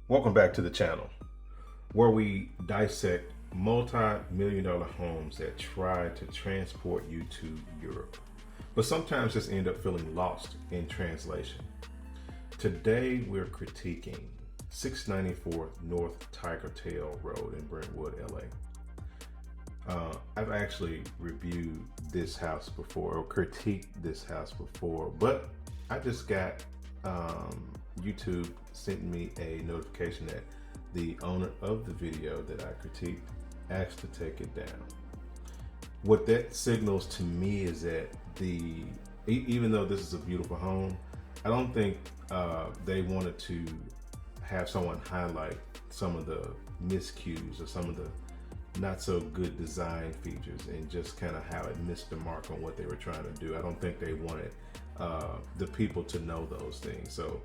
Welcome back to the channel, where we dissect multi-million-dollar homes that try to transport you to Europe, but sometimes just end up feeling lost in translation. Today we're critiquing 694 North Tigertail Road in Brentwood, LA. I've actually reviewed this house before, or critiqued this house before, but I just got YouTube sent me a notification that the owner of the video that I critiqued asked to take it down. What that signals to me is that even though this is a beautiful home, I don't think they wanted to have someone highlight some of the miscues or some of the not so good design features and just kind of how it missed the mark on what they were trying to do. I don't think they wanted the people to know those things. So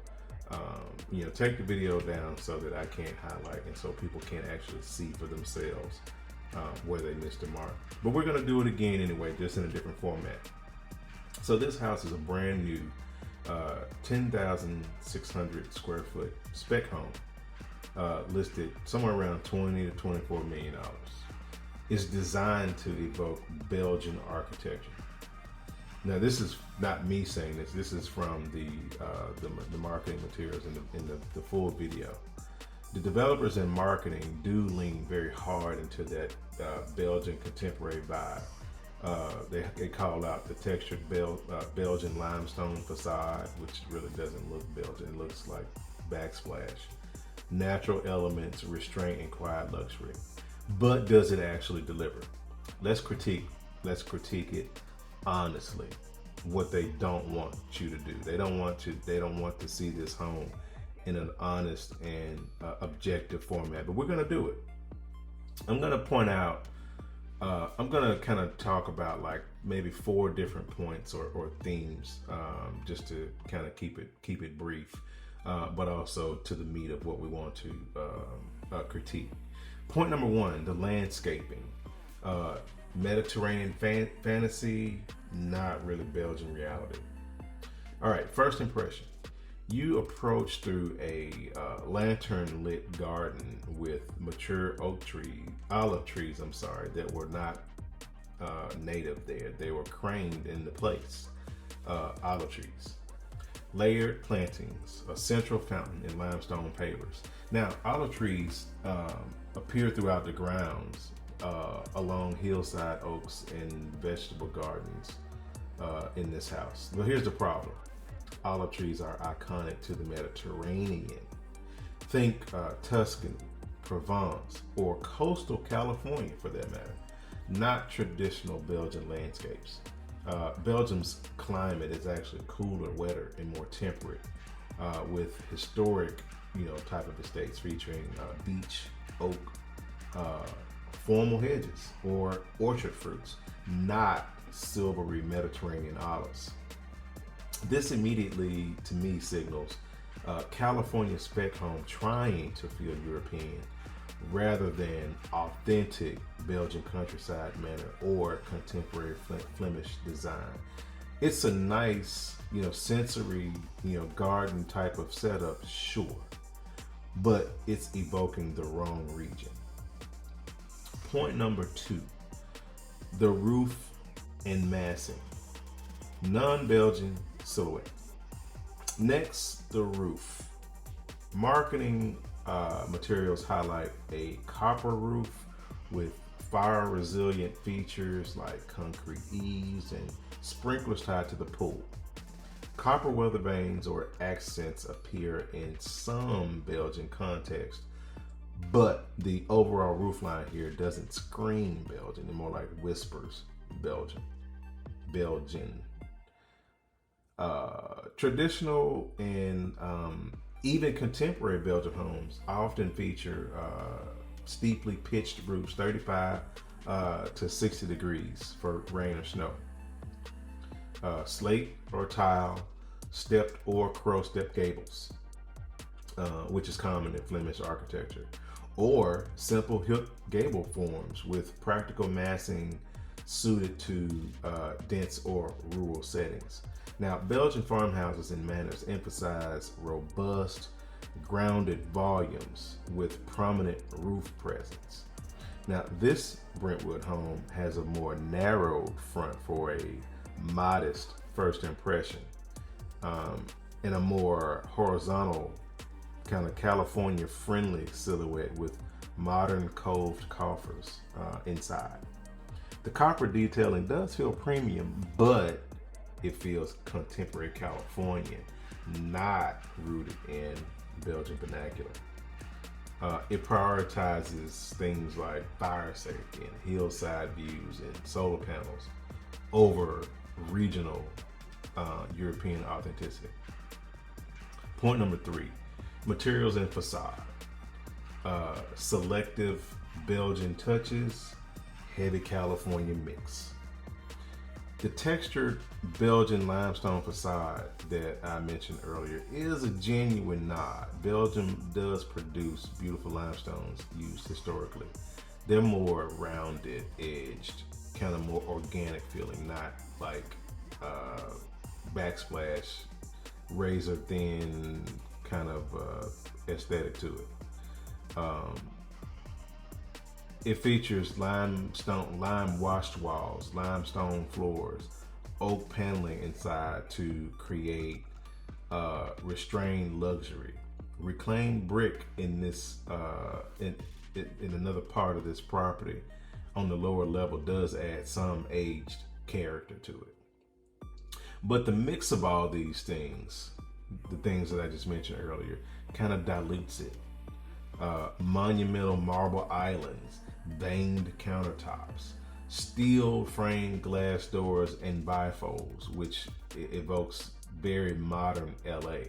take the video down so that I can't highlight and so people can't actually see for themselves where they missed the mark. But we're gonna do it again anyway, just in a different format. So this house is a brand new 10,600 square foot spec home, listed somewhere around 20 to 24 million dollars. It's designed to evoke Belgian architecture. Now, this is not me saying this. This is from the marketing materials in the full video. The developers in marketing do lean very hard into that Belgian contemporary vibe. They call out the textured Belgian limestone facade, which really doesn't look Belgian. It looks like backsplash. Natural elements, restraint, and quiet luxury. But does it actually deliver? Let's critique it honestly. What they don't want you to do. They don't want to see this home in an honest and objective format. But we're gonna do it. I'm gonna point out. I'm gonna kind of talk about like maybe 4 different points or themes, just to kind of keep it brief, but also to the meat of what we want to critique. Point number 1: the landscaping. Mediterranean fantasy, not really Belgian reality. All right, first impression. You approach through a lantern lit garden with mature olive trees, that were not native there. They were craned into place, olive trees. Layered plantings, a central fountain, and limestone pavers. Now, olive trees appear throughout the grounds, along hillside oaks and vegetable gardens in this house. But here's the problem. Olive trees are iconic to the Mediterranean. Think Tuscany, Provence, or coastal California for that matter, not traditional Belgian landscapes. Belgium's climate is actually cooler, wetter, and more temperate, with historic, type of estates featuring beech, oak, formal hedges, or orchard fruits, not silvery Mediterranean olives. This immediately, to me, signals California spec home trying to feel European rather than authentic Belgian countryside manner or contemporary Flemish design. It's a nice, sensory, garden type of setup, sure, but it's evoking the wrong region. Point number 2: the roof and massing. Non-Belgian silhouette. Next, the roof. Marketing materials highlight a copper roof with fire resilient features like concrete eaves and sprinklers tied to the pool. Copper weather vanes or accents appear in some Belgian context, but the overall roofline here doesn't scream Belgian. It more like whispers Belgian. Traditional and even contemporary Belgian homes often feature steeply pitched roofs, 35 to 60 degrees for rain or snow. Slate or tile, stepped or crow step gables, which is common in Flemish architecture, or simple hip gable forms with practical massing suited to dense or rural settings. Now, Belgian farmhouses and manors emphasize robust, grounded volumes with prominent roof presence. Now, this Brentwood home has a more narrowed front for a modest first impression, and a more horizontal kind of California friendly silhouette with modern coved coffers inside. The copper detailing does feel premium, but it feels contemporary Californian, not rooted in Belgian vernacular. It prioritizes things like fire safety and hillside views and solar panels over regional European authenticity. Point number 3, materials and facade. Selective Belgian touches, heavy California mix. The textured Belgian limestone facade that I mentioned earlier is a genuine nod. Belgium does produce beautiful limestones used historically. They're more rounded, edged, kind of more organic feeling, not like backsplash, razor thin kind of aesthetic to it. It features lime washed walls, limestone floors, oak paneling inside to create restrained luxury. Reclaimed brick in this in another part of this property on the lower level does add some aged character to it. But the mix of all these things, the things that I just mentioned earlier, kind of dilutes it. Monumental marble islands, veined countertops, steel framed glass doors and bifolds, which evokes very modern LA.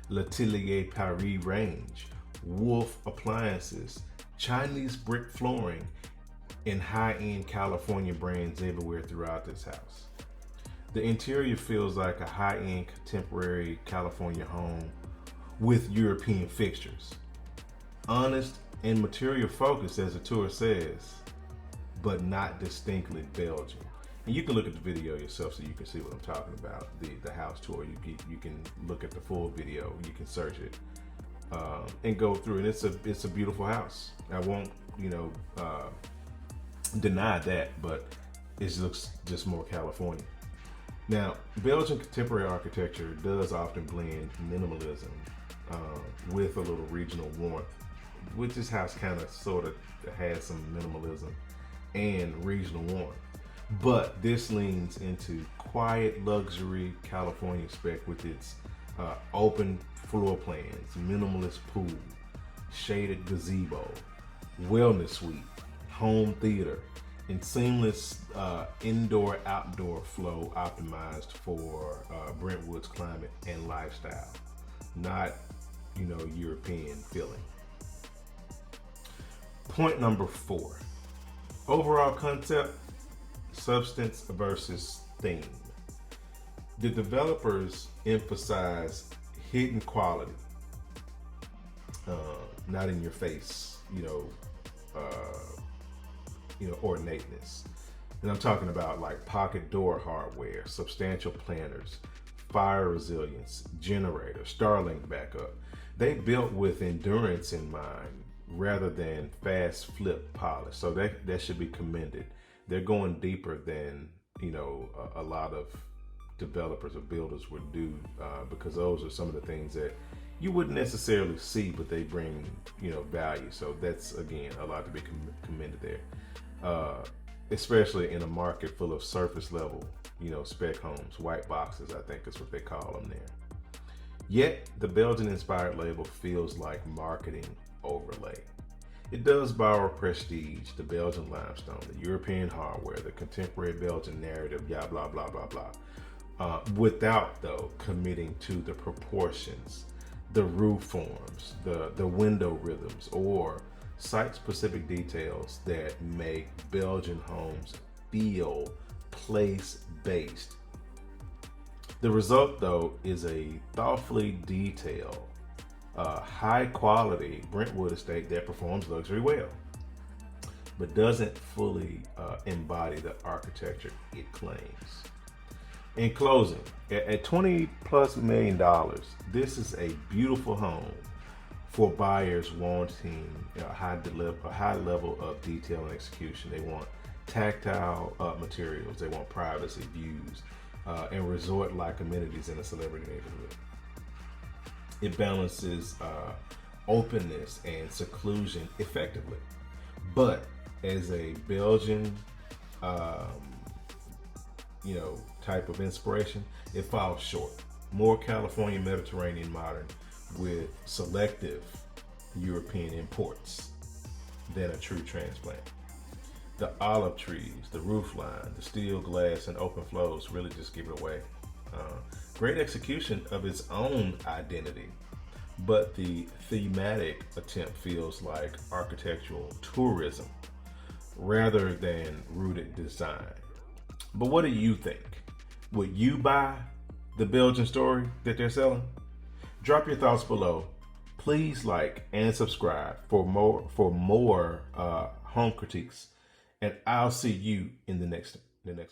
L'Atelier Paris range, Wolf appliances, Chinese brick flooring, and high-end California brands everywhere throughout this house. The interior feels like a high-end contemporary California home with European fixtures. Honest and material focused, as the tour says, but not distinctly Belgian. And you can look at the video yourself so you can see what I'm talking about. The house tour, you can look at the full video, you can search it and go through. And it's a beautiful house. I won't deny that, but it looks just more California. Now, Belgian contemporary architecture does often blend minimalism with a little regional warmth, which this house kind of sort of has some minimalism and regional warmth. But this leans into quiet luxury California spec with its open floor plans, minimalist pool, shaded gazebo, wellness suite, home theater, and seamless indoor-outdoor flow optimized for Brentwood's climate and lifestyle, not European feeling. Point number 4, overall concept, substance versus theme. The developers emphasize hidden quality, not in your face, ornateness. And I'm talking about like pocket door hardware, substantial planters, fire resilience, generator, Starlink backup. They built with endurance in mind rather than fast flip polish. So that should be commended. They're going deeper than a lot of developers or builders would do, because those are some of the things that you wouldn't necessarily see, but they bring value. So that's, again, a lot to be commended there, especially in a market full of surface level spec homes, white boxes, I think is what they call them there. Yet the Belgian inspired label feels like marketing overlay. It does borrow prestige, the Belgian limestone, the European hardware, the contemporary Belgian narrative, blah, blah, blah, blah, blah, without, though, committing to the proportions, the roof forms, the window rhythms, or site-specific details that make Belgian homes feel place-based. The result, though, is a thoughtfully detailed, high-quality Brentwood estate that performs luxury well, but doesn't fully embody the architecture it claims. In closing, at $20+ million, this is a beautiful home for buyers wanting a high level of detail and execution. They want tactile materials. They want privacy, views, and resort-like amenities in a celebrity neighborhood. It balances openness and seclusion effectively. But as a Belgian, type of inspiration, it falls short. More California Mediterranean modern with selective European imports than a true transplant. The olive trees, the roof line, the steel glass, and open flows really just give it away. Great execution of its own identity, but the thematic attempt feels like architectural tourism rather than rooted design. But what do you think? Would you buy the Belgian story that they're selling? Drop your thoughts below. Please like and subscribe for more home critiques, and I'll see you in the next one.